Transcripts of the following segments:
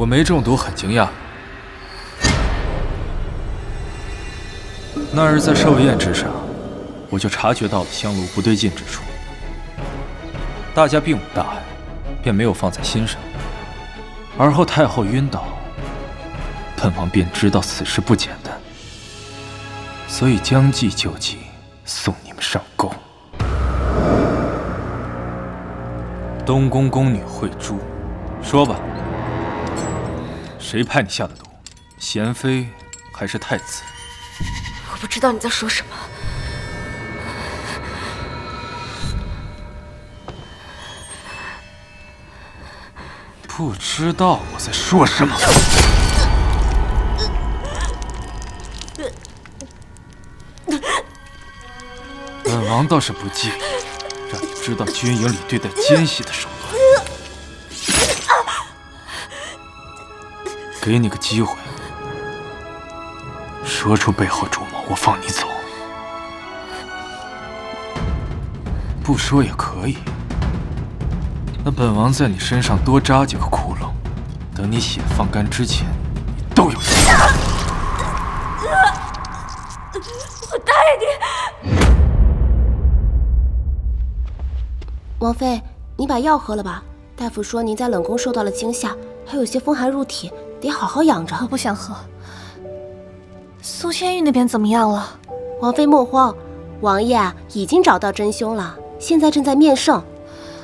我没中毒，很惊讶。那日在寿宴之上，我就察觉到了香炉不对劲之处，大家并无大碍，便没有放在心上。而后太后晕倒，本王便知道此事不简单，所以将计就计，送你们上钩。东宫宫女慧珠，说吧，谁派你下的毒？娴妃还是太子？我不知道你在说什么。不知道我在说什么。本王倒是不介意，让你知道军营里对待奸细的手段。给你个机会，说出背后主谋，我放你走。不说也可以。那本王在你身上多扎几个窟窿，等你血放干之前，你都有机会。我答应你。王妃，你把药喝了吧。大夫说您在冷宫受到了惊吓，还有些风寒入体，得好好养着。我不想喝。苏千玉那边怎么样了？王妃莫慌，王爷已经找到真凶了，现在正在面圣。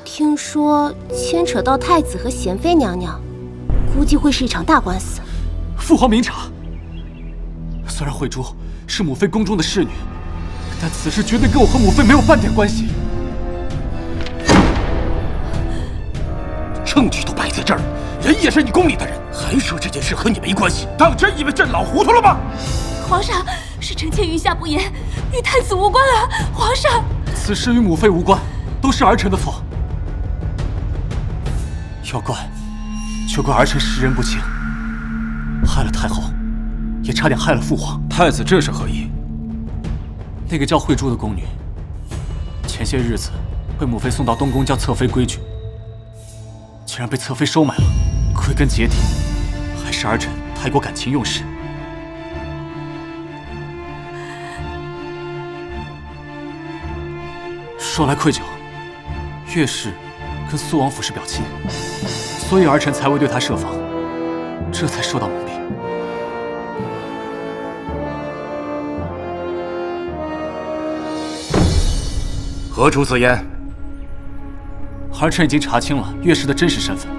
听说牵扯到太子和娴妃娘娘，估计会是一场大官司。父皇明察，虽然慧珠是母妃宫中的侍女，但此事绝对跟我和母妃没有半点关系。证据都摆在这儿，人也是你宫里的人，还说这件事和你没关系，当真以为朕老糊涂了吗？皇上，是臣妾于下不言，与太子无关啊！皇上，此事与母妃无关，都是儿臣的错。要怪，就怪儿臣识人不清，害了太后，也差点害了父皇。太子这是何意？那个叫慧珠的宫女，前些日子被母妃送到东宫教侧妃规矩，竟然被侧妃收买了。归根结底，还是儿臣太过感情用事。说来愧疚，岳氏跟苏王府是表亲，所以儿臣才会对他设防，这才受到蒙蔽。何出此言？儿臣已经查清了岳氏的真实身份，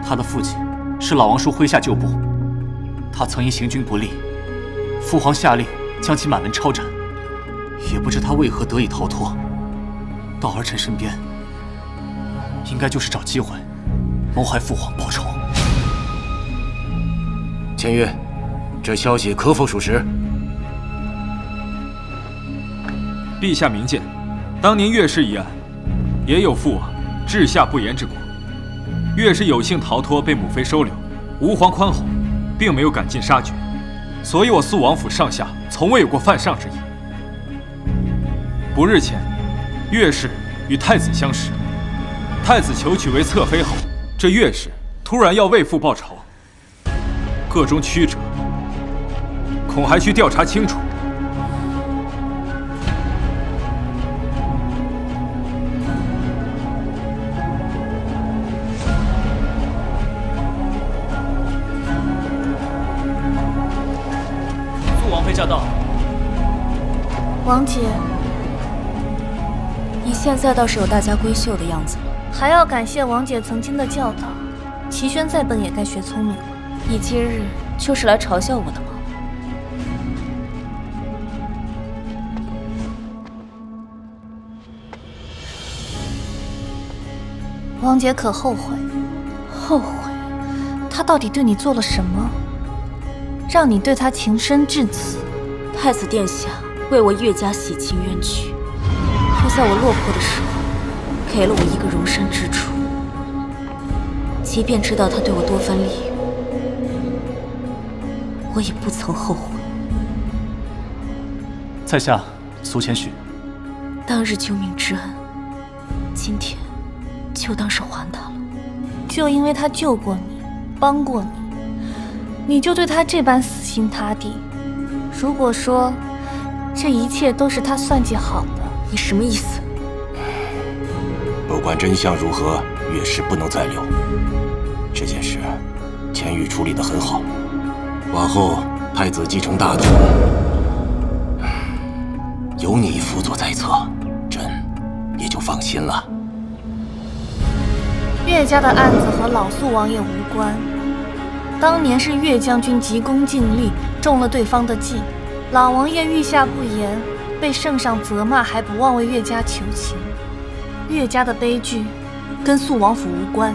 他的父亲是老王叔麾下旧部，他曾因行军不利，父皇下令将其满门抄斩，也不知他为何得以逃脱。到儿臣身边，应该就是找机会谋害父皇报仇。千玉，这消息可否属实？陛下明鉴，当年岳氏一案，也有父王治下不严之过。岳氏有幸逃脱，被母妃收留，吾皇宽宏，并没有赶尽杀绝，所以我肃王府上下从未有过犯上之意。不日前，岳氏与太子相识，太子求娶为侧妃后，这岳氏突然要为父报仇，个中曲折，恐还需调查清楚。苏王妃驾到。王姐，你现在倒是有大家闺秀的样子了。还要感谢王姐曾经的教导。齐宣再笨也该学聪明了。你今日就是来嘲笑我的吗？王姐可后悔？后悔？他到底对你做了什么，让你对他情深至此？太子殿下为我岳家洗清冤屈，又在我落魄的时候给了我一个容身之处。即便知道他对我多番利用，我也不曾后悔。在下苏千绪。当日救命之恩，今天就当是还他了。就因为他救过你，帮过你，你就对他这般死心塌地。如果说这一切都是他算计好的，你什么意思？不管真相如何，岳氏不能再留。这件事，千玉处理得很好。往后太子继承大统，有你辅佐在侧，朕也就放心了。岳家的案子和老肃王爷无关。当年是岳将军急功近利，中了对方的计，老王爷御下不严，被圣上责骂，还不忘为岳家求情。岳家的悲剧跟肃王府无关。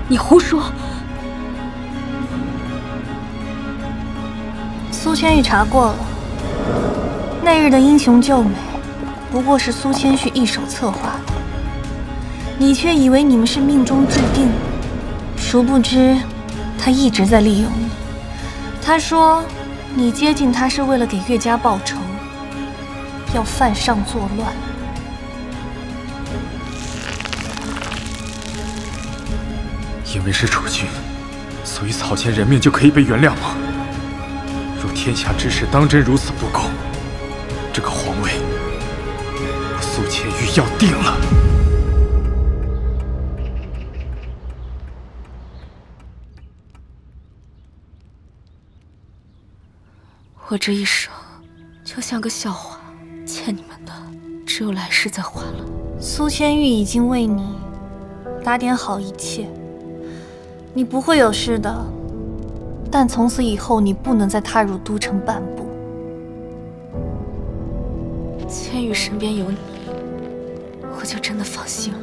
你胡说！苏千玉查过了，那日的英雄救美，不过是苏千玉一手策划的。你却以为你们是命中注定，殊不知他一直在利用你。他说你接近他是为了给岳家报仇，要犯上作乱。因为是储君，所以草菅人命就可以被原谅吗？若天下之事当真如此不公，这个皇位我苏千玉要定了。我这一生就像个笑话，欠你们的只有来世再还了。苏千玉已经为你打点好一切，你不会有事的。但从此以后，你不能再踏入都城半步。千羽身边有你，我就真的放心了。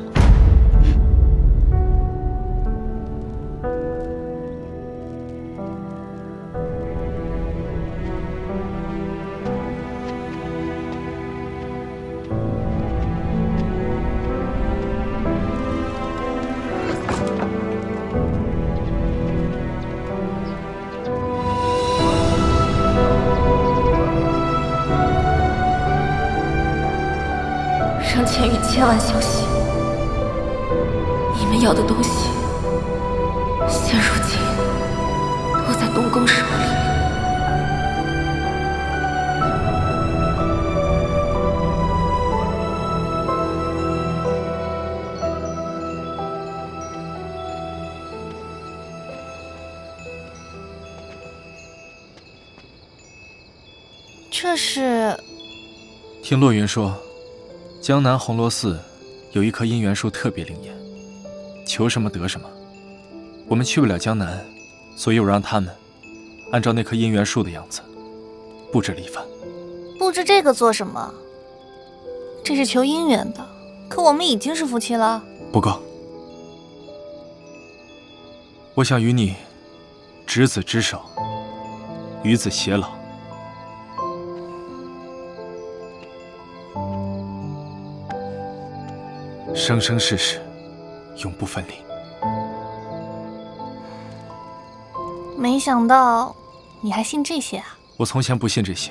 让千羽千万小心，你们要的东西，现如今都在东宫手里。这是……听洛云说，江南红螺寺有一棵姻缘树特别灵验，求什么得什么。我们去不了江南，所以我让他们按照那棵姻缘树的样子布置了一番。布置这个做什么？这是求姻缘的，可我们已经是夫妻了。不够，我想与你执子之手，与子偕老。生生世世，永不分离。没想到你还信这些啊！我从前不信这些，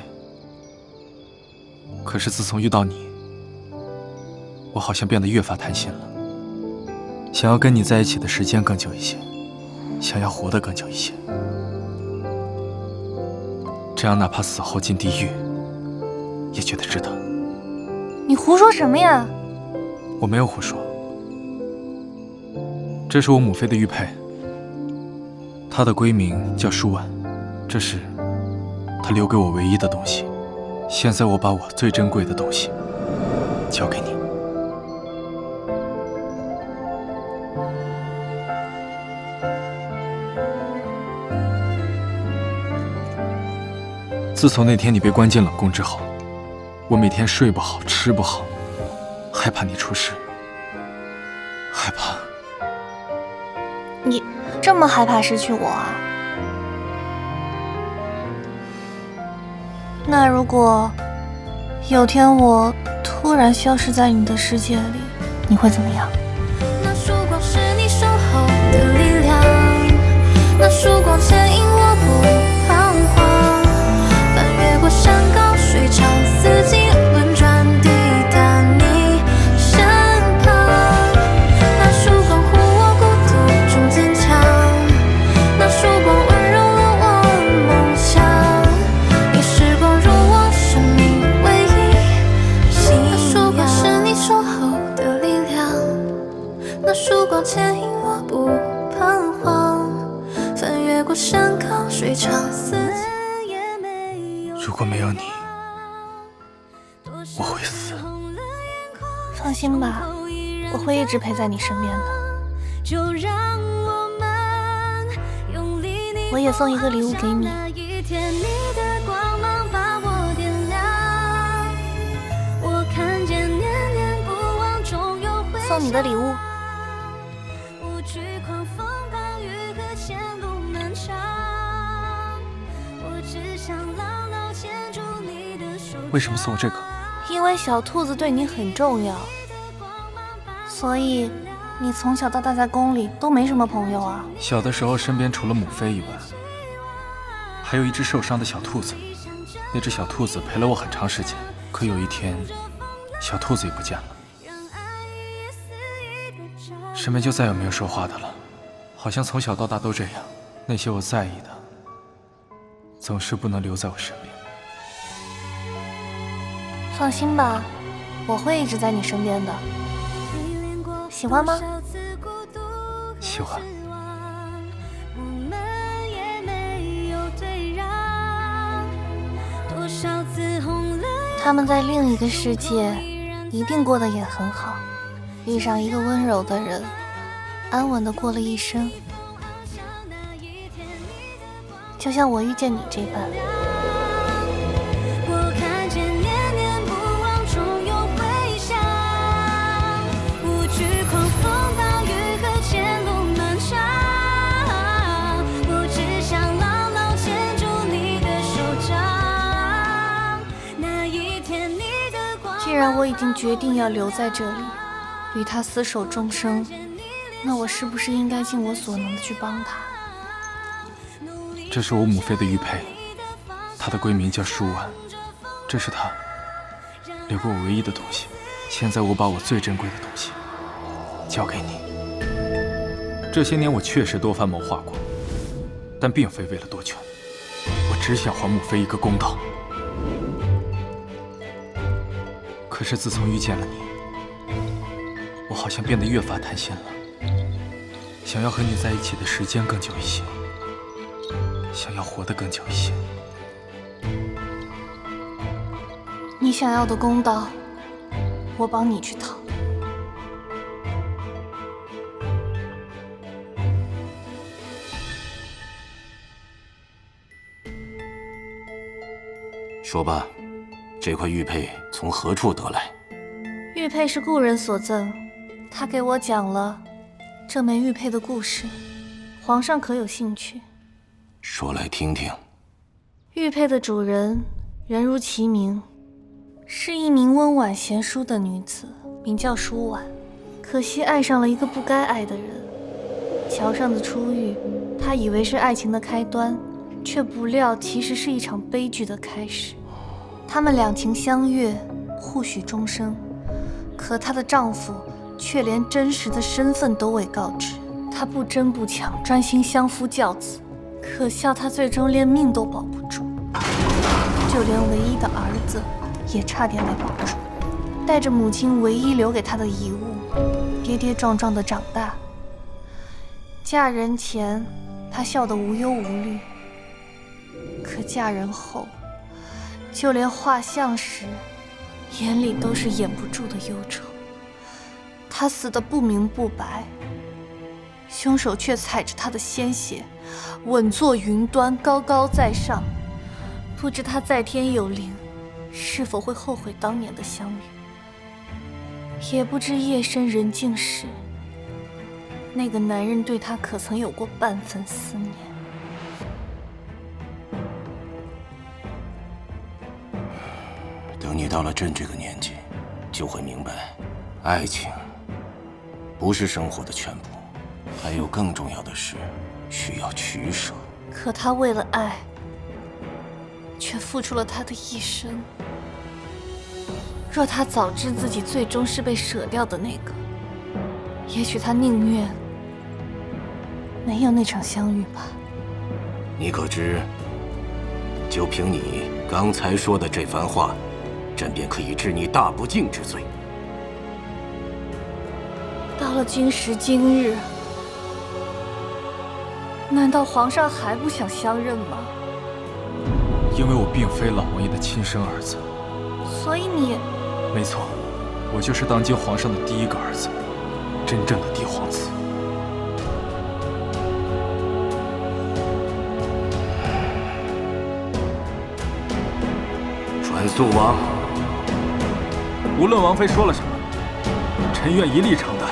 可是自从遇到你，我好像变得越发贪心了。想要跟你在一起的时间更久一些，想要活得更久一些，这样哪怕死后进地狱，也觉得值得。你胡说什么呀？我没有胡说，这是我母妃的玉佩，她的闺名叫舒婉，这是她留给我唯一的东西。现在我把我最珍贵的东西交给你。自从那天你被关进冷宫之后，我每天睡不好，吃不好，害怕你出事，害怕。你这么害怕失去我啊？那如果有天我突然消失在你的世界里，你会怎么样？那曙光是你守候的力量，那曙光牵引我不彷徨，翻越过山高水长，四季轮转，抵达你身旁。那曙光护我孤独中坚强，放心吧，我会一直陪在你身边的。就让我们用力逆风我也送一个礼物给你那一天你的光芒把我点亮，我看见念念不忘终有回响。送你的礼物。无惧狂风暴雨和前路漫长，我只想牢牢牵住你的手。为什么送我这个？因为小兔子对你很重要，所以你从小到大在宫里都没什么朋友啊。小的时候身边除了母妃以外，还有一只受伤的小兔子。那只小兔子陪了我很长时间，可有一天，小兔子也不见了，身边就再也没有说话的了。好像从小到大都这样，那些我在意的，总是不能留在我身边。放心吧，我会一直在你身边的。喜欢吗？喜欢。我们也没有退让，多少次红了他们在另一个世界一定过得也很好，遇上一个温柔的人，安稳地过了一生，就像我遇见你这般。我看见念念不忘终有回响，无惧狂风暴雨和前路漫长，我只想牢牢牵住你的手掌，那一天你的光。既然我已经决定要留在这里，与他厮守终生，那我是不是应该尽我所能的去帮他？这是我母妃的玉佩，她的闺名叫舒婉，这是她留给我唯一的东西。现在我把我最珍贵的东西交给你。这些年我确实多番谋划过，但并非为了夺权，我只想还母妃一个公道。可是自从遇见了你，我好像变得越发贪心了，想要和你在一起的时间更久一些，想要活得更久一些。你想要的公道，我帮你去讨。说吧，这块玉佩从何处得来？玉佩是故人所赠，他给我讲了这枚玉佩的故事，皇上可有兴趣？说来听听。玉佩的主人人如其名，是一名温婉贤淑的女子，名叫舒婉。可惜爱上了一个不该爱的人。桥上的初遇，她以为是爱情的开端，却不料其实是一场悲剧的开始。他们两情相悦，互许终生，可她的丈夫却连真实的身份都未告知。她不争不抢，专心相夫教子，可笑她最终连命都保不住，就连唯一的儿子也差点没保住。带着母亲唯一留给她的遗物，跌跌撞撞地长大。嫁人前，她笑得无忧无虑，可嫁人后，就连画像时，眼里都是掩不住的忧愁。她死得不明不白，凶手却踩着她的鲜血，稳坐云端，高高在上。不知她在天有灵，是否会后悔当年的相遇？也不知夜深人静时，那个男人对她可曾有过半分思念？等你到了朕这个年纪，就会明白，爱情不是生活的全部，还有更重要的事需要取舍。可她为了爱，却付出了她的一生。若她早知自己最终是被舍掉的那个，也许她宁愿没有那场相遇吧。你可知，就凭你刚才说的这番话，朕便可以治你大不敬之罪。到了今时今日，难道皇上还不想相认吗？因为我并非老王爷的亲生儿子。所以你……没错，我就是当今皇上的第一个儿子，真正的帝皇子。传肃王，无论王妃说了什么，臣愿一力承担。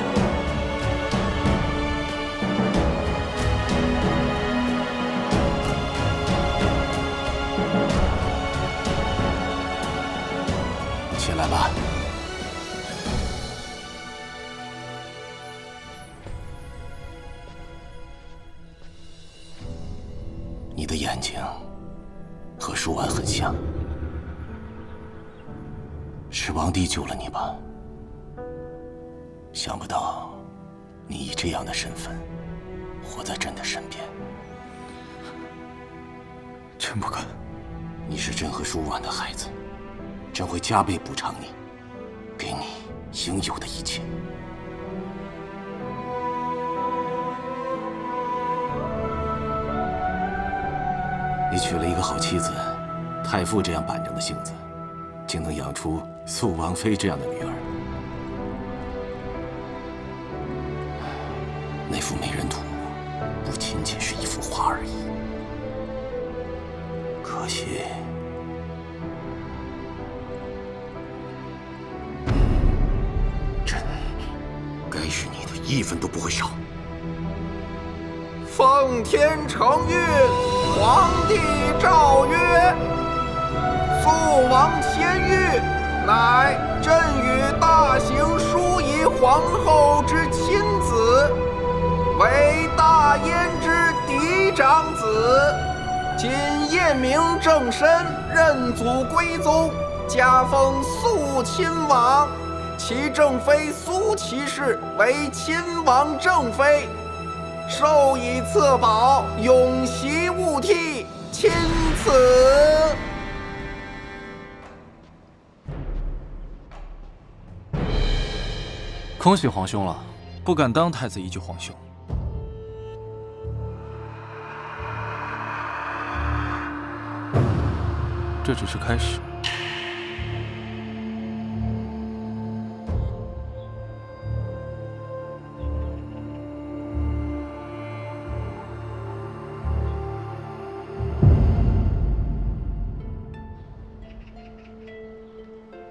起来吧。你的眼睛和舒婉很像，是王帝救了你吧？想不到你以这样的身份活在朕的身边。臣不敢。你是朕和舒婉的孩子，朕会加倍补偿你，给你应有的一切。你娶了一个好妻子，太傅这样板正的性子，竟能养出肃王妃这样的女儿。那幅美人图，不仅仅是一幅画而已。可惜，朕该是你的一分都不会少。奉天承运，皇帝诏曰：肃王千玉，乃朕与大行淑仪皇后之亲子，为大燕之嫡长子。今验明正身，认祖归宗，加封肃亲王。其正妃苏齐氏为亲王正妃。授以册宝，永袭勿替，钦此。恭喜皇兄了。不敢当太子一句皇兄。这只是开始。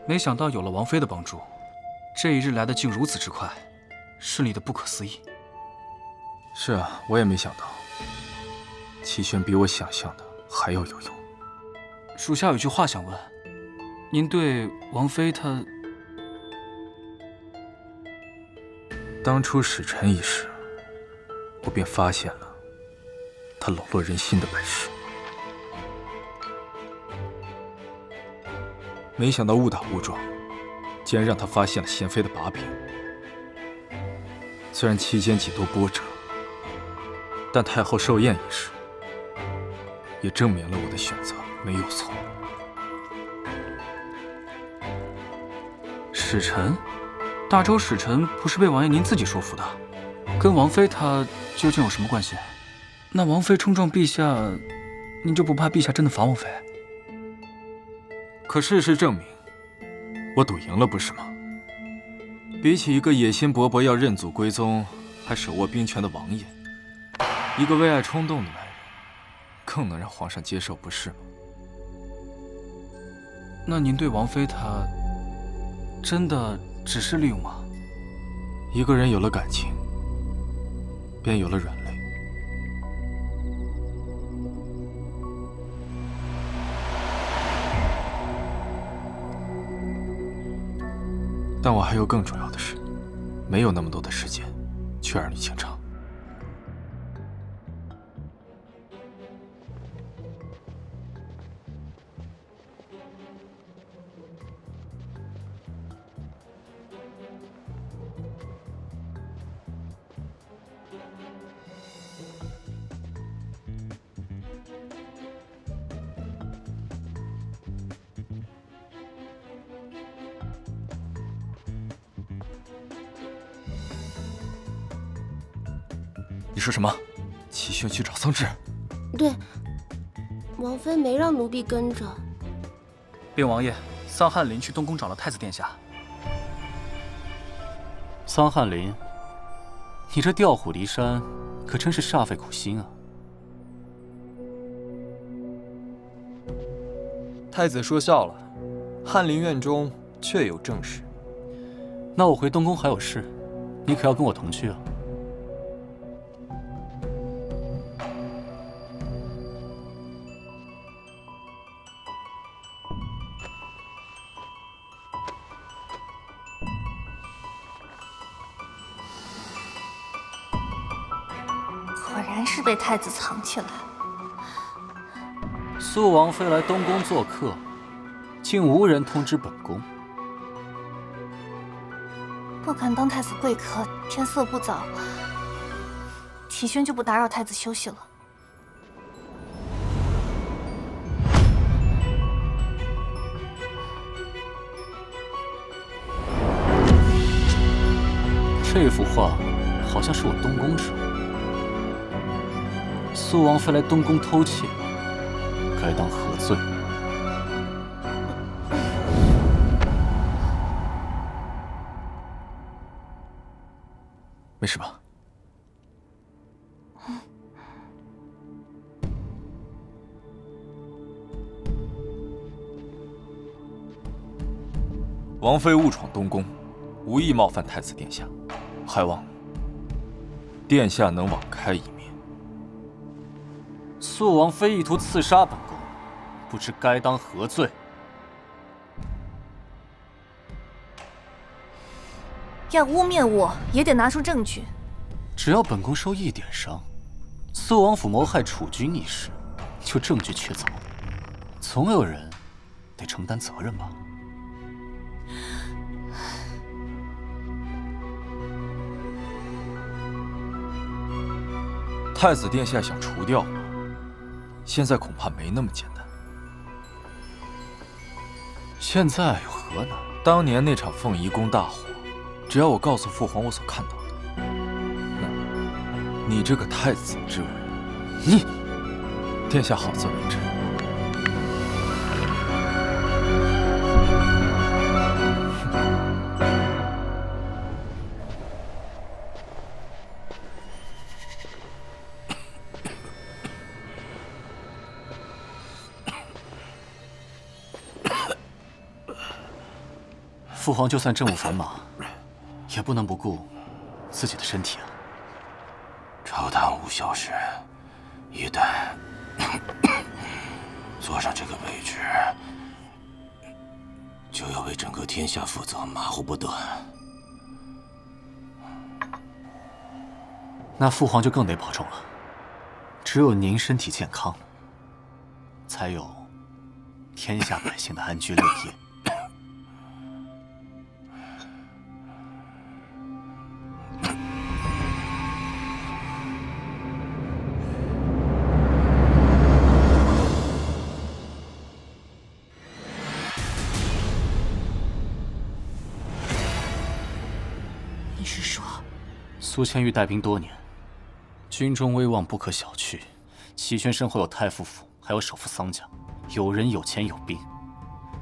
没想到有了王妃的帮助，这一日来得竟如此之快，顺利的不可思议。是啊，我也没想到，齐宣比我想象的还要有用。属下有句话想问，您对王妃她……当初使臣一事，我便发现了她笼络人心的本事。没想到误打误撞，竟然让他发现了娴妃的把柄。虽然期间几多波折，但太后寿宴一事，也证明了我的选择没有错。使臣，大周使臣不是被王爷您自己说服的，跟王妃她究竟有什么关系？那王妃冲撞陛下，您就不怕陛下真的罚王妃？可事实证明，我赌赢了，不是吗？比起一个野心勃勃要认祖归宗，还手握兵权的王爷，一个为爱冲动的男人，更能让皇上接受，不是吗？那您对王妃她真的只是利用吗？一个人有了感情，便有了软肋。但我还有更重要的事，没有那么多的时间去儿女情长。你说什么？齐宣去找桑稚？对，王妃没让奴婢跟着。禀王爷，桑翰林去东宫找了太子殿下。桑翰林，你这调虎离山，可真是煞费苦心啊！太子说笑了，翰林院中确有正事。那我回东宫还有事，你可要跟我同去啊！果然是被太子藏起来了。肃王妃来东宫做客，竟无人通知本宫。不敢当太子贵客，天色不早，齐轩就不打扰太子休息了。这幅画好像是我东宫时候。肃王妃来东宫偷窃，该当何罪？没事吧？王妃误闯东宫，无意冒犯太子殿下，还望殿下能网开一面。肃王妃意图刺杀本宫，不知该当何罪？要污蔑我，也得拿出证据。只要本宫受一点伤，肃王府谋害储君一事，就证据确凿，总有人得承担责任吧？太子殿下想除掉我，现在恐怕没那么简单。现在有何难？当年那场凤仪宫大火，只要我告诉父皇我所看到的，那你这个太子之位，你殿下好自为之。父皇就算政务繁忙，也不能不顾自己的身体啊。朝堂无小事，一旦坐上这个位置，就要为整个天下负责，马虎不得。那父皇就更得保重了。只有您身体健康，才有天下百姓的安居乐业。你是说，苏千玉带兵多年，军中威望不可小觑。齐宣身后有太傅府，还有首府桑家，有人有钱有兵，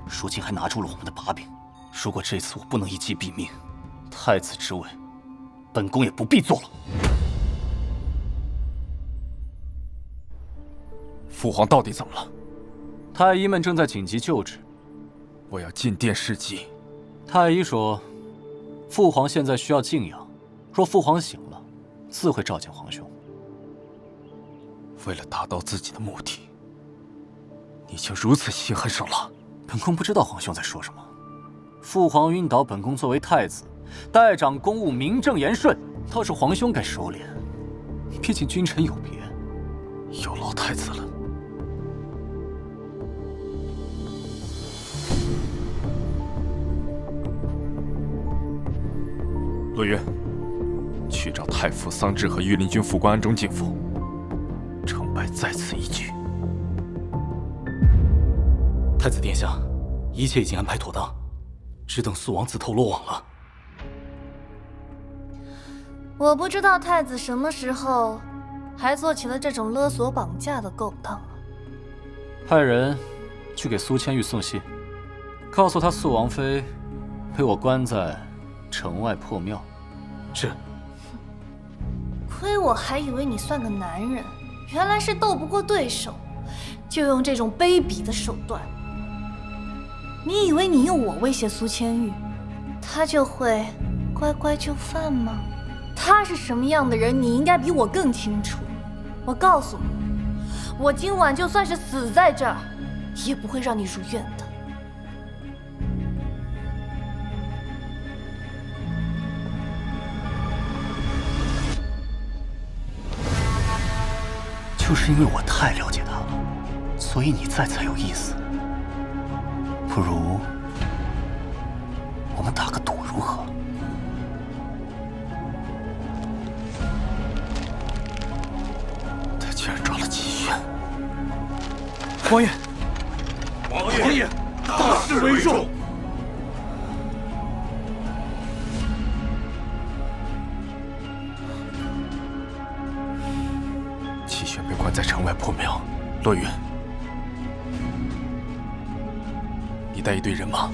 如今还拿住了我们的把柄。如果这次我不能一击毙命，太子之位，本宫也不必做了。父皇到底怎么了？太医们正在紧急救治，我要进殿侍疾。太医说，父皇现在需要静养，若父皇醒了，自会召见皇兄。为了达到自己的目的，你竟如此心狠手辣。本宫不知道皇兄在说什么。父皇晕倒本宫作为太子，代掌公务，名正言顺，倒是皇兄该收敛。毕竟君臣有别。有劳太子了。洛渊，去找太傅桑稚和御林军副官安中进府，成败在此一举。太子殿下，一切已经安排妥当，只等肃王自投罗网了。我不知道太子什么时候还做起了这种勒索绑架的勾当。派人去给苏千玉送信，告诉他肃王妃被我关在城外破庙，是。亏我还以为你算个男人，原来是斗不过对手，就用这种卑鄙的手段。你以为你用我威胁苏千玉，他就会乖乖就范吗？他是什么样的人，你应该比我更清楚。我告诉你，我今晚就算是死在这儿，也不会让你如愿的。就是因为我太了解他了，所以你在才有意思。不如我们打个赌如何？他竟然抓了齐轩！王爷，王爷，大事为重！齐轩被关在城外破庙，洛云，你带一队人马，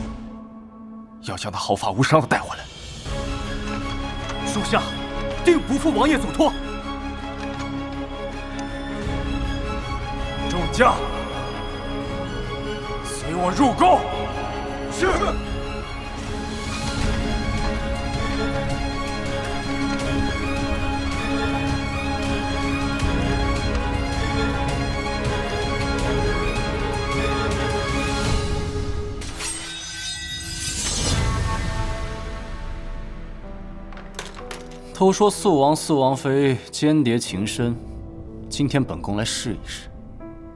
要将他毫发无伤的带回来。属下定不负王爷嘱托。众将，随我入宫。是。都说肃王四王妃间谍情深，今天本宫来试一试，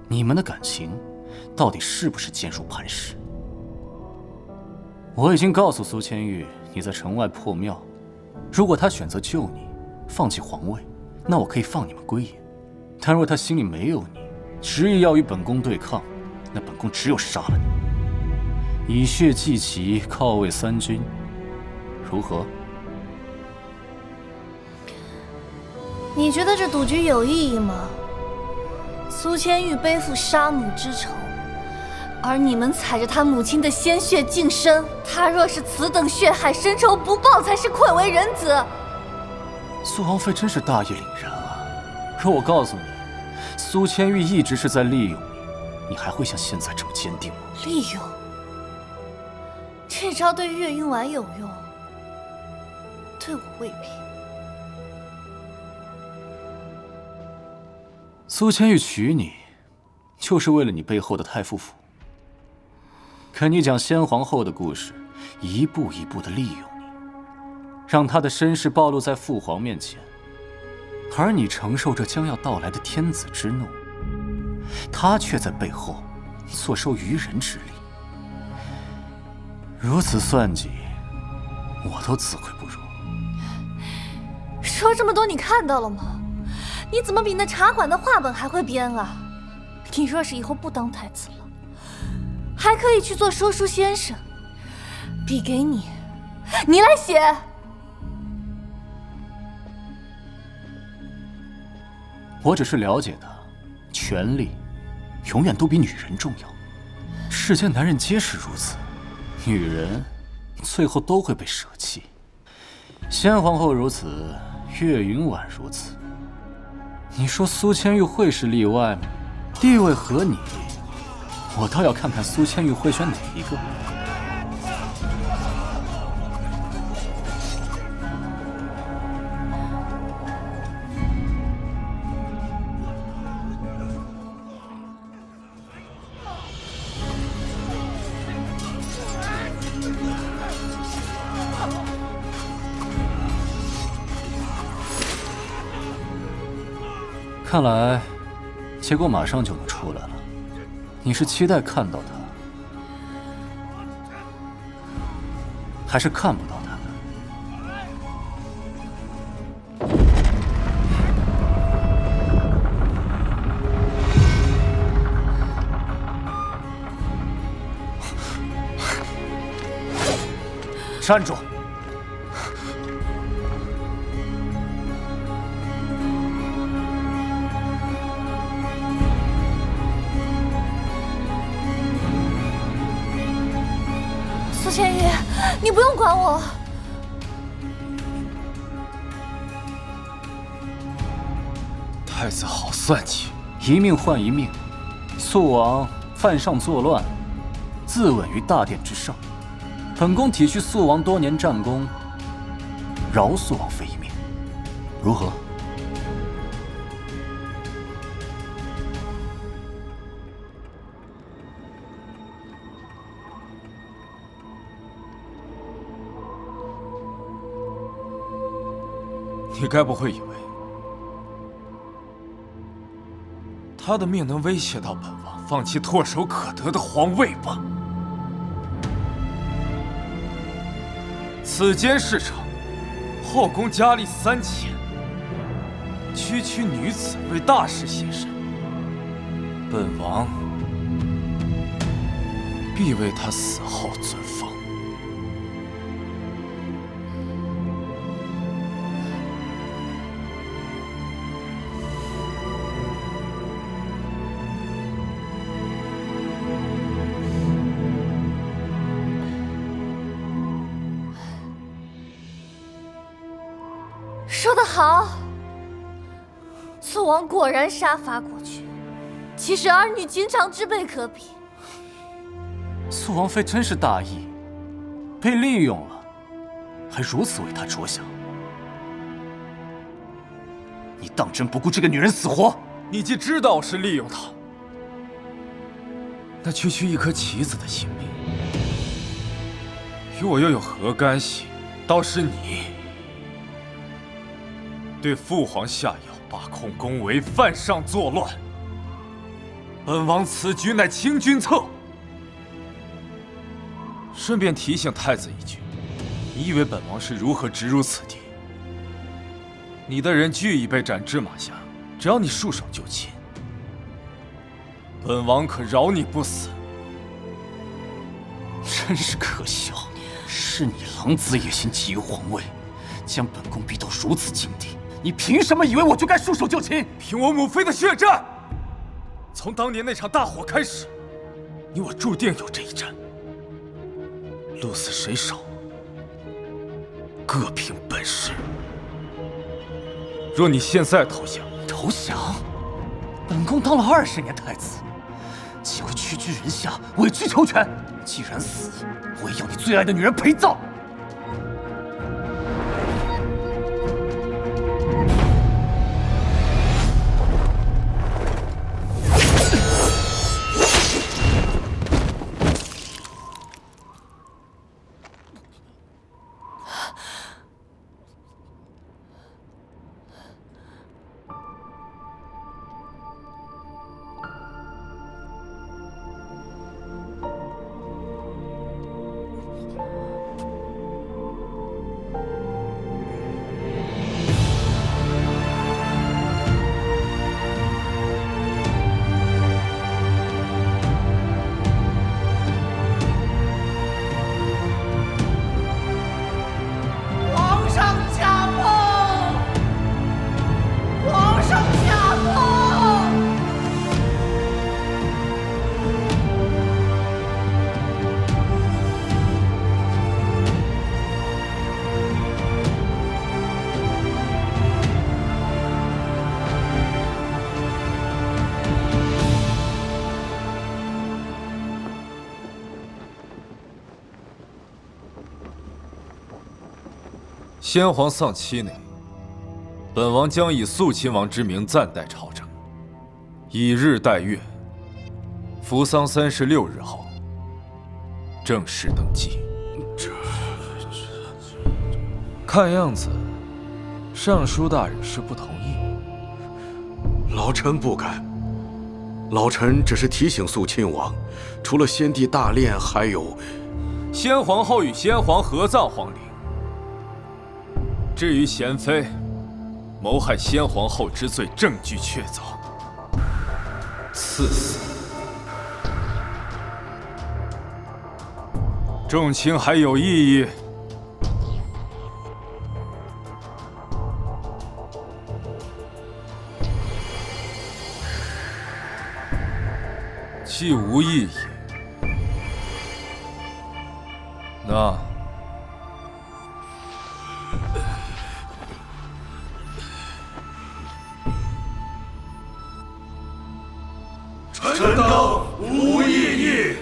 你们的感情到底是不是坚如磐石？我已经告诉苏千玉你在城外破庙，如果他选择救你，放弃皇位，那我可以放你们归隐；但若他心里没有你，执意要与本宫对抗，那本宫只有杀了你，以血祭旗，犒慰三军，如何？你觉得这赌局有意义吗？苏千玉背负杀母之仇，而你们踩着他母亲的鲜血净身，他若是此等血海深仇不报，才是愧为人子。苏王妃真是大义凛然啊！可我告诉你，苏千玉一直是在利用你，你还会像现在这么坚定吗？利用？这招对岳云婉有用，对我未必。苏千玉娶你，就是为了你背后的太傅府。跟你讲先皇后的故事，一步一步的利用你，让她的身世暴露在父皇面前，而你承受着将要到来的天子之怒，她却在背后坐收渔人之利。如此算计，我都自愧不如。说这么多，你看到了吗？你怎么比那茶馆的话本还会编啊？你若是以后不当太子了，还可以去做说书先生，笔给你，你来写。我只是了解的，权力永远都比女人重要。世间男人皆是如此，女人最后都会被舍弃。先皇后如此，岳云婉如此。你说苏千玉会是例外吗？地位和你，我倒要看看苏千玉会选哪一个。看来，结果马上就能出来了。你是期待看到他，还是看不到他呢？站住！苏千玉，你不用管我。太子好算计，一命换一命。肃王犯上作乱，自刎于大殿之上。本宫体恤肃王多年战功，饶肃王妃一命，如何？你该不会以为他的命能威胁到本王放弃唾手可得的皇位吧？此间市场，后宫佳丽3000，区区女子为大事献身，本王必为她死后尊封。说得好，肃王果然杀伐果决，岂是儿女情长之辈可比？肃王妃真是大义，被利用了，还如此为她着想。你当真不顾这个女人死活？你既知道我是利用她，那区区一颗棋子的性命，与我又有何干系？倒是你对父皇下药，把控宫闱，犯上作乱。本王此举乃清君侧。顺便提醒太子一句，你以为本王是如何直入此地？你的人俱已被斩至马下，只要你束手就擒，本王可饶你不死。真是可笑，是你狼子野心，觊觎皇位，将本宫逼到如此境地。你凭什么以为我就该束手就擒？凭我母妃的血债。从当年那场大火开始，你我注定有这一战。鹿死谁手，各凭本事。若你现在投降，投降？本宫当了20年太子，岂会屈居人下，委曲求全？既然死，我也要你最爱的女人陪葬。先皇丧期内，本王将以肃亲王之名暂代朝政，以日待月，服丧36日后正式登基。看样子，尚书大人是不同意。老臣不敢。老臣只是提醒肃亲王，除了先帝大殓，还有先皇后与先皇合葬皇陵。至于贤妃谋害先皇后之罪，证据确凿，赐死。众卿还有异议？既无异议，那臣等无异议。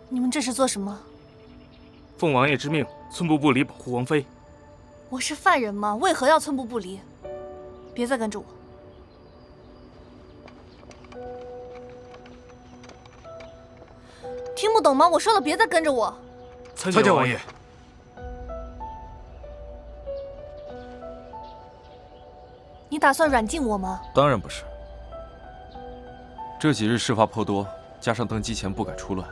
你们这是做什么？奉王爷之命，寸步不离保护王妃。我是犯人吗？为何要寸步不离？别再跟着我！听不懂吗？我说了，别再跟着我！参见王爷。你打算软禁我吗？当然不是。这几日事发颇多，加上登基前不敢出乱。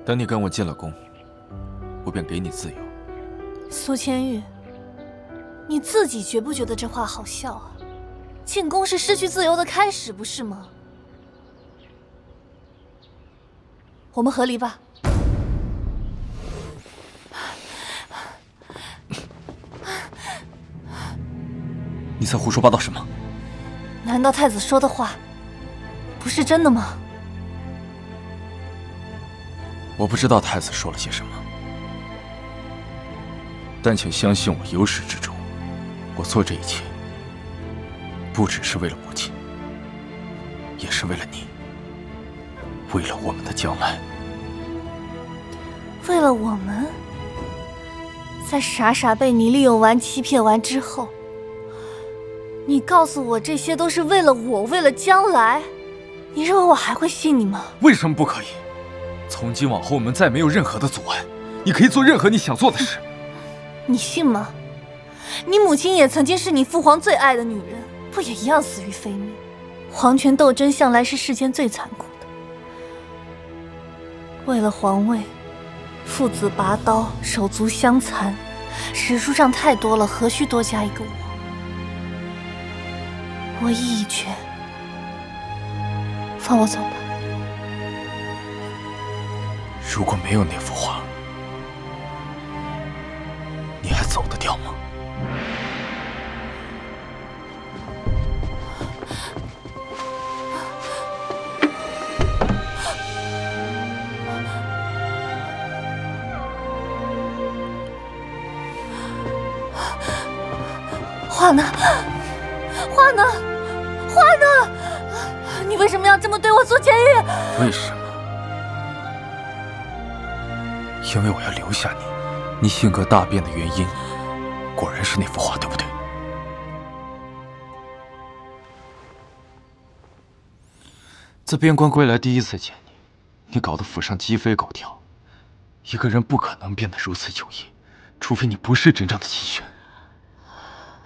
等你跟我进了宫，我便给你自由。苏千玉，你自己觉不觉得这话好笑啊？进宫是失去自由的开始，不是吗？我们和离吧。你在胡说八道什么？难道太子说的话不是真的吗？我不知道太子说了些什么，但请相信我，由始至终，我做这一切，不只是为了母亲，也是为了你，为了我们的将来。为了我们，在傻傻被你利用完、欺骗完之后，你告诉我这些都是为了我，为了将来，你认为我还会信你吗？为什么不可以？从今往后，我们再没有任何的阻碍，你可以做任何你想做的事。你信吗？你母亲也曾经是你父皇最爱的女人，不也一样死于非命？皇权斗争向来是世间最残酷的。为了皇位，父子拔刀，手足相残，史书上太多了，何须多加一个我？我意已决，放我走吧。如果没有那幅画，你还走得掉吗？画呢？画呢？画呢？你为什么要这么对我，苏千玉？为什么？因为我要留下你。你性格大变的原因，果然是那幅画，对不对？自边关归来第一次见你，你搞得府上鸡飞狗跳。一个人不可能变得如此有义，除非你不是真正的齐宣。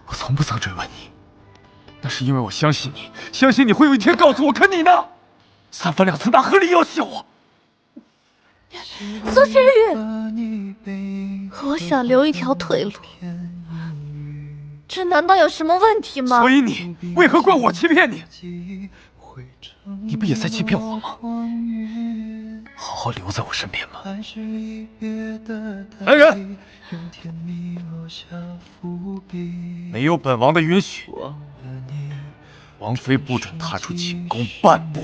我从不曾追问你，那是因为我相信你，相信你会有一天告诉我。可你呢？三番两次拿何理要挟我？苏千玉，我想留一条退路，这难道有什么问题吗？所以你为何怪我欺骗你？你不也在欺骗我吗？好好留在我身边吧。来人！没有本王的允许，王妃不准踏出寝宫半步。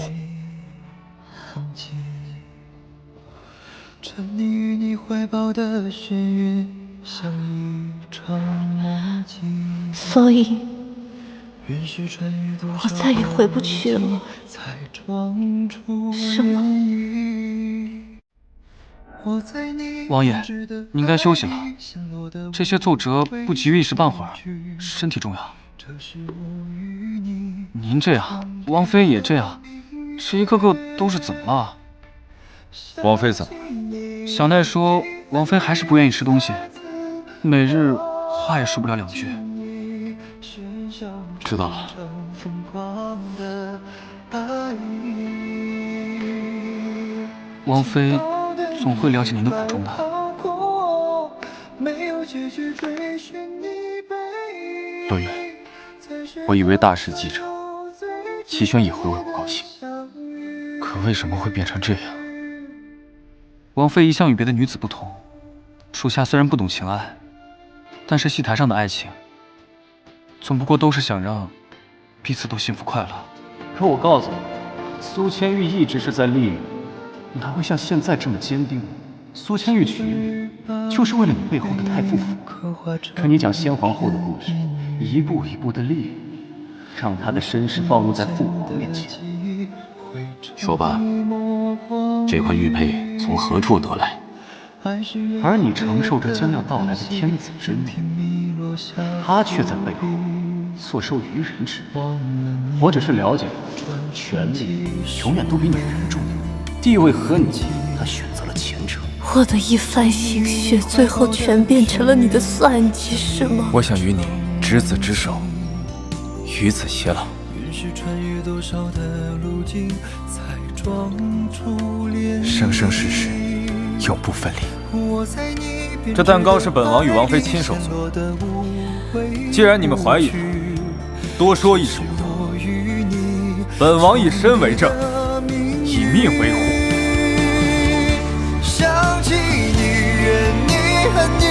沉溺于你怀抱的眩晕，像一场梦境。所以，我再也回不去了，是吗？王爷，你应该休息了。这些奏折不急于一时半会儿，身体重要。您这样，王妃也这样，这一个个都是怎么了？王妃怎么了？小奈说，王妃还是不愿意吃东西，每日话也说不了两句。知道了。王妃总会了解您的苦衷的。洛云，我以为大事继承，齐宣也会为我高兴，可为什么会变成这样？王妃一向与别的女子不同，属下虽然不懂情爱，但是戏台上的爱情，总不过都是想让彼此都幸福快乐。可我告诉你，苏千玉一直是在利用你，哪会像现在这么坚定呢？苏千玉娶你，就是为了你背后的太傅府。可你讲先皇后的故事，一步一步的利用，让她的身世暴露在父皇面前。说吧，这块玉佩从何处得来？而你承受着将要到来的天子之命，他却在背后坐收渔人之利。我只是了解权力永远都比女人重要，地位和你，他选择了前者。我的一番心血，最后全变成了你的算计，是吗？我想与你执子之手，与子偕老。生生世世，永不分离。这蛋糕是本王与王妃亲手做的。既然你们怀疑他，多说一声无用。本王以身为证，以命为护。想起你，愿你和你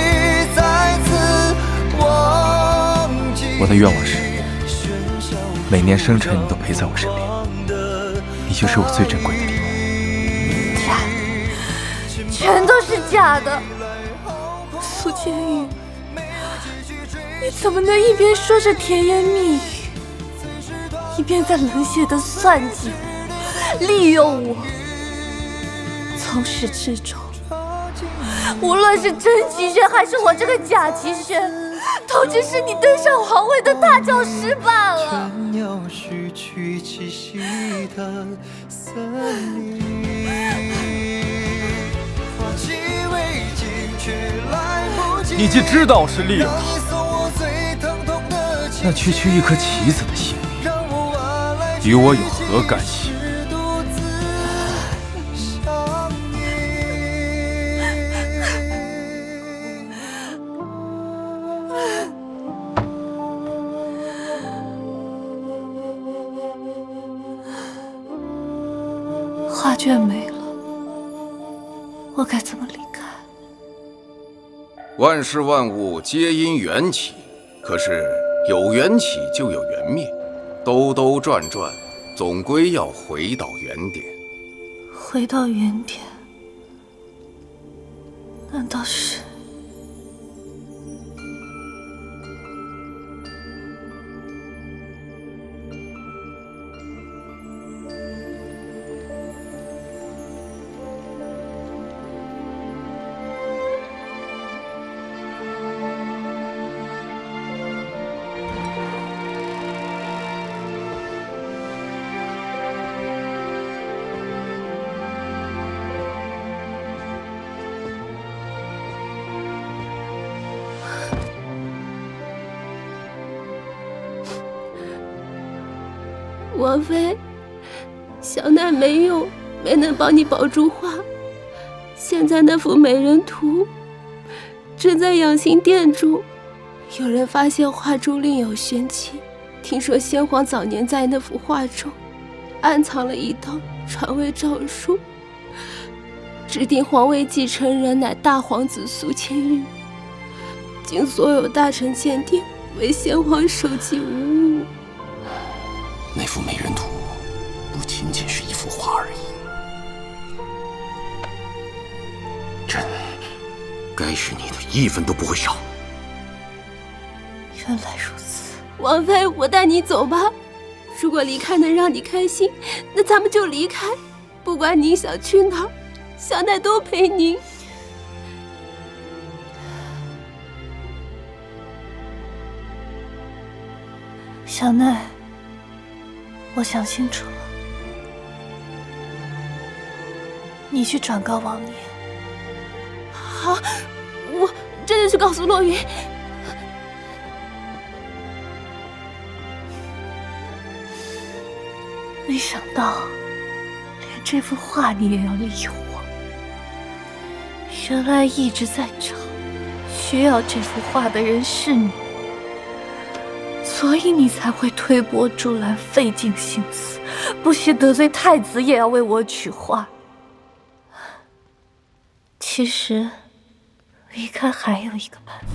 再次忘记。我的愿望是，每年生辰你都陪在我身边，你就是我最珍贵的礼物。假的，全都是假的。苏千玉，你怎么能一边说着甜言蜜语，一边在冷血的算计我、利用我？从始至终，无论是真齐轩还是我这个假齐轩，都只是你登上皇位的踏脚石罢了。你既知道我是利用他，那区区一颗棋子的性命，与我有何干系？画卷没了，我该怎么离开？万事万物皆因缘起，可是有缘起就有缘灭，兜兜转转，总归要回到原点。回到原点，难道是？王妃，小奈没能帮你保住画，现在那幅美人图正在养心殿中。有人发现画中另有玄机，听说先皇早年在那幅画中暗藏了一道传位诏书，指定皇位继承人乃大皇子苏千玉。经所有大臣鉴定，为先皇手迹无误。那幅美人图不仅仅是一幅画而已，朕该是你的一分都不会少。原来如此，王妃，我带你走吧。如果离开能让你开心，那咱们就离开。不管您想去哪儿，小奈都陪您。小奈，我想清楚了，你去转告王爷。好，我这就去告诉洛云。没想到，连这幅画你也要利用我。原来一直在找需要这幅画的人是你。所以你才会推波助澜，费尽心思，不惜得罪太子也要为我取画。其实，离开还有一个办法。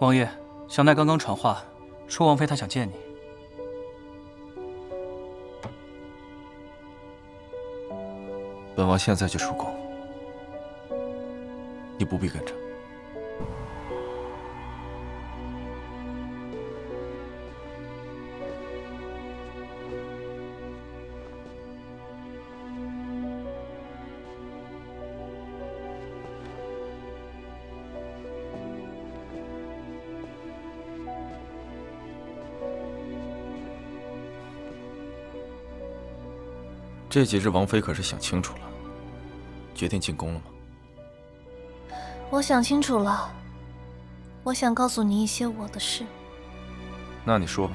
王爷，小奈刚刚传话，说王妃她想见你。本王现在就出宫，你不必跟着。这几日王妃可是想清楚了，决定进宫了吗？我想清楚了，我想告诉你一些我的事。那你说吧。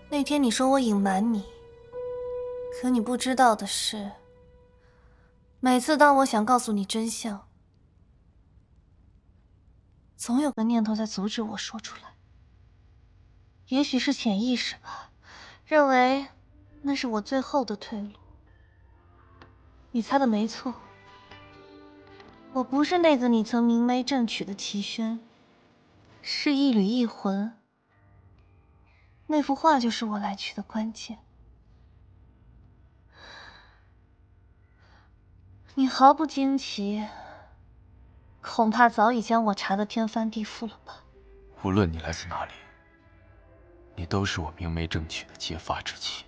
那天你说我隐瞒你，可你不知道的是，每次当我想告诉你真相，总有个念头在阻止我说出来。也许是潜意识吧，认为那是我最后的退路。你猜的没错，我不是那个你曾明媒正娶的齐轩，是一缕一魂。那幅画就是我来去的关键。你毫不惊奇，恐怕早已将我查得天翻地覆了吧？无论你来自哪里，你都是我明媒正娶的结发之妻。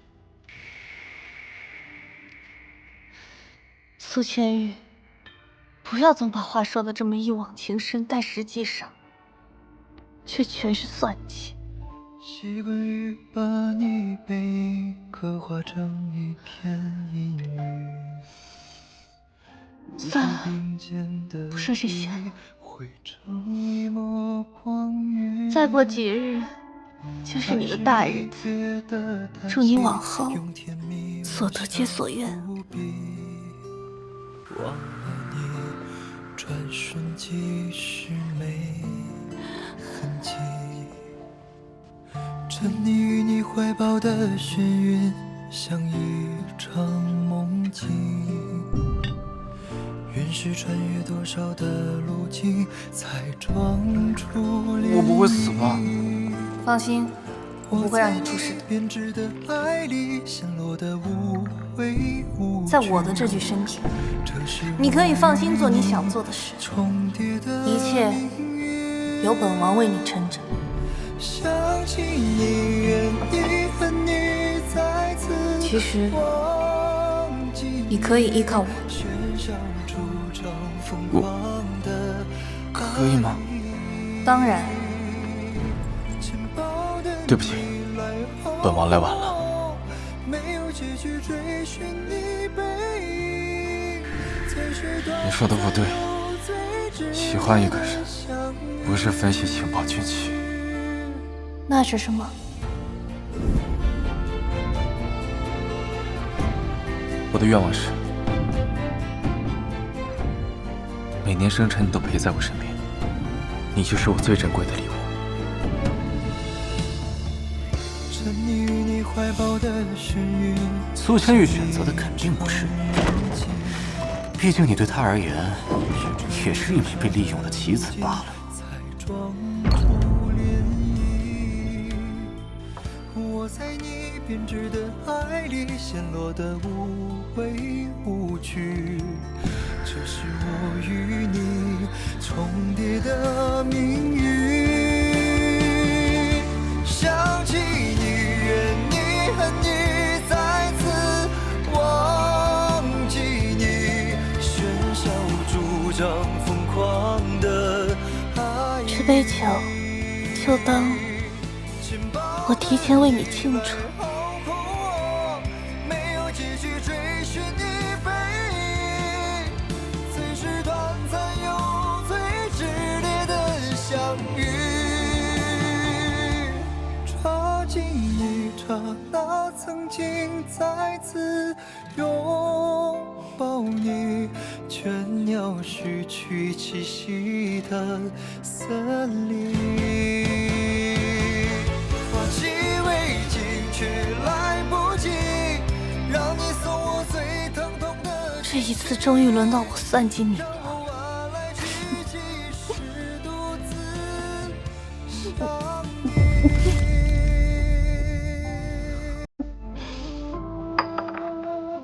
苏千玉，不要总把话说得这么一往情深，但实际上却全是算计。习惯于把你背影刻画成一片阴雨。算了，不说这些。再过几日就是你的大日子，祝你往后所得皆所愿。忘了你，转瞬即是没痕迹。沉溺于你怀抱的眩晕，像一场梦境。原是穿越多少的路径，才撞出我不会死吧？放心，我不会让你出事的。在我的这具身体，你可以放心做你想做的事，一切由本王为你撑着。其实，你可以依靠我。我可以吗？当然。对不起，本王来晚了。你说的不对，喜欢一个人不是分析情报军情。那是什么？我的愿望是，每年生辰你都陪在我身边，你就是我最珍贵的礼物。苏千玉选择的肯定不是你，毕竟你对她而言也是一枚被利用的棋子罢了。我在你编织的爱里陷落的无畏无惧，这是我与你重叠的命运。想起你，愿你恨你，再次忘记你，喧嚣主张疯狂的爱。这杯酒，就当我提前为你庆祝。没有继续追寻你背影，最是短暂又最炽烈的相遇。抓紧一刹那，曾经再次拥抱你，倦鸟失去栖息的森林。化几为金，却来不及让你送我最疼痛的。这一次终于轮到我算计你了。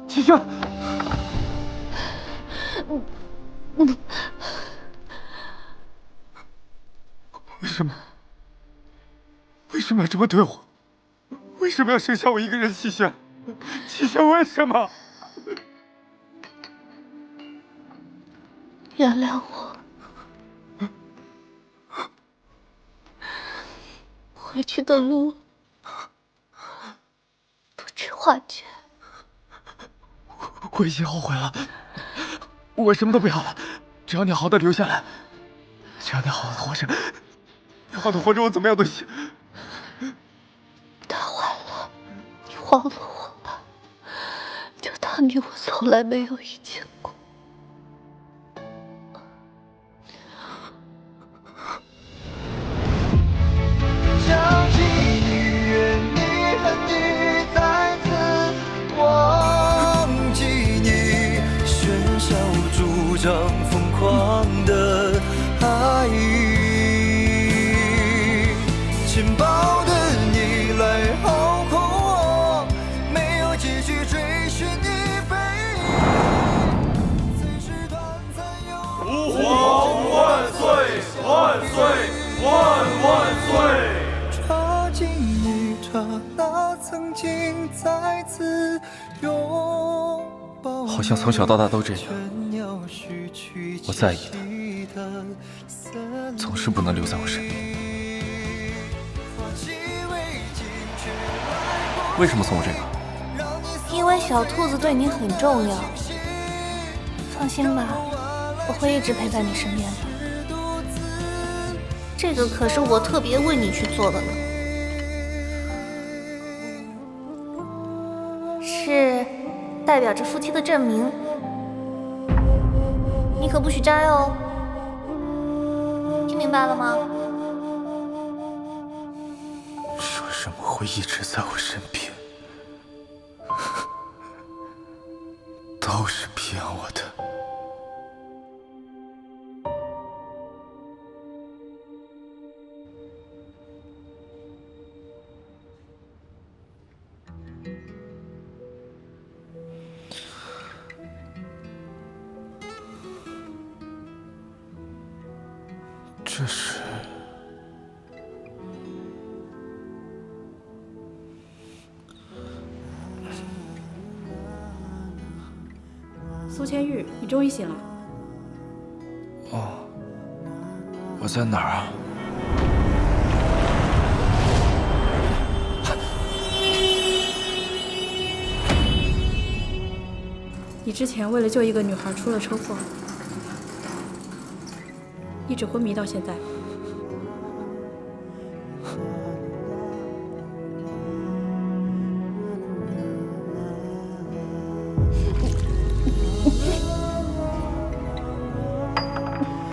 齐轩，为什么要这么对我？为什么要剩下我一个人？齐轩，齐轩，为什么？原谅我。回去的路不止画卷。我已经后悔了，我什么都不要了，只要你好好的留下来，只要你好好的活着，你好好的活着，我怎么样都行。太晚了，你忘了我吧，就当你我从来没有遇见过。想起你，愿你恨你，再次忘记你，喧嚣主张疯狂的爱意，轻薄的你来好哄我，没有继续追寻你背影，最是短暂又吾皇万岁万岁万岁！抓紧一刹那，曾经再次拥抱。好像从小到大都这样，我在意他，总是不能留在我身边。为什么送我这个？因为小兔子对你很重要。放心吧，我会一直陪在你身边的。这个可是我特别为你去做的呢。是代表着夫妻的证明，你可不许摘哦，听明白了吗？说什么会一直在我身边，都是骗我的。这是苏千玉，你终于醒了。哦，我在哪儿啊？你之前为了救一个女孩出了车祸，一直昏迷到现在。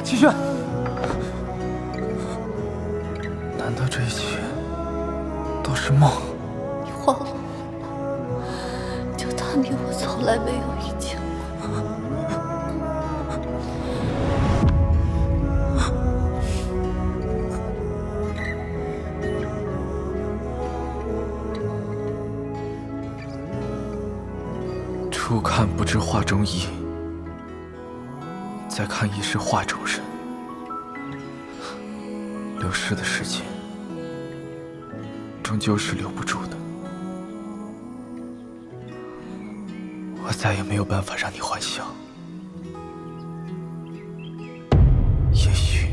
齐轩，难道这一切都是梦？你忘了我，就当你我从来没有遇见过。初看不知画中意，再看已是画中人。流逝的时间，终究是留不住的。我再也没有办法让你幻想。也许，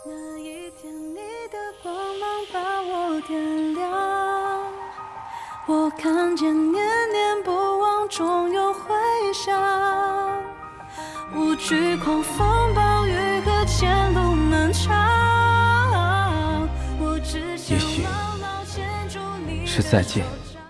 那一天你的光想，无惧狂风暴雨和前路漫长。我只想牢牢牵住你的手。是再见。